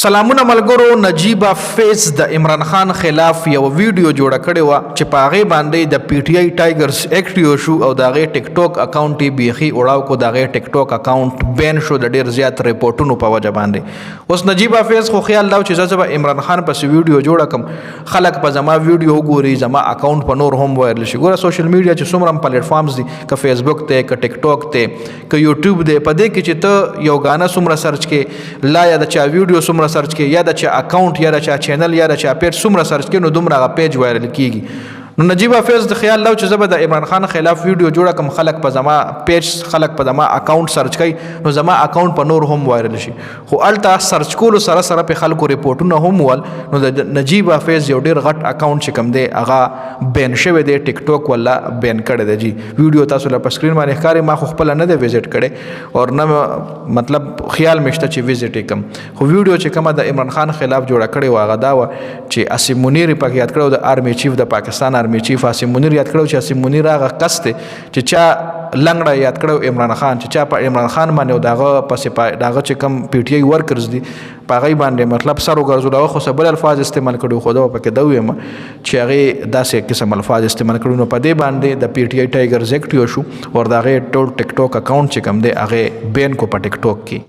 سلامونه ملګرو. نجیبه فیس د عمران خان خلاف یو ویډیو جوړه کړې و چې په هغې باندې د پی ټی آی ټایګرز اکټیو شو او د هغې ټیک ټاک اکاونټ یې بیخي اړاو کو. د هغې ټیک ټاک اکاونټ بین شو د ډېر زیات ریپورټونو په وجه باندې. اوس نجیبه فیس خو خیال دا چې زه به عمران خان پسې ویډیو جوړه کړم، خلک په زما ویډیو وګوري، زما اکاونټ په نور هم وایرل شي. ګوره سوشل میډیا چې څومره پلیټ فارمز دي، که فیسبوک دی، که ټیک ټاک دی، که یوټیوب دی، په دې کې چې ته یو غانه څومره سرچ کې، لا یا د چا ویډیو څومره سرچ کې، یا د چا اکاونټ یا د چا چینل یا د چا پیج څومره سرچ کې، نو دومره هغه پیج وایرل کیږي. نو نجیبه فیض د خیال لو چې زه به د عمران خان خلاف ویډیو جوړه کړم، خلک په زما پیج، خلک په زما اکاونټ سرچ کوي، نو زما اکاونټ په نور هم وایرل شي. خو الته سرچ کولو سره سره په خلکو ریپورټونه هم ول. نو د نجیبه فیض یو ډیر غټ اکاونټ چې کوم دی هغه بین شوی دی، ټیک ټاک ولا بین کړی دی. جی ویډیو تاسو له په سکرین باندې ښکاري، ما خو خپل نه دی وزټ کړی او نه مطلب خیال مشته چې وزټ کم. خو ویډیو چې کومه د عمران خان خلاف جوړه کړې و هغه دا و چې اسیم منیر پکې یاد کړو، د آرمی چیف، د پاکستان آرمی چیف اسیم منیر یاد کړو چې اسیم منیر هغه کس دی چې چا لنګړه یاد کړو عمران خان، چې چا په عمران خان باندې او دغه پسې دغه چې کم پی ټی آی ورکرز دي په هغې باندې مطلب سر وګرځول. هغه خو څه بل الفاظ استعمال کړي، خو دا پکې دا ویم چې هغې داسې قسم الفاظ استعمال کړي. نو په دې باندې د پی ټی آی ټایګرز اکټیو شو او د هغې ټول ټیک ټاک اکاونټ چې کوم دی هغې بین کو په ټیک ټاک کې.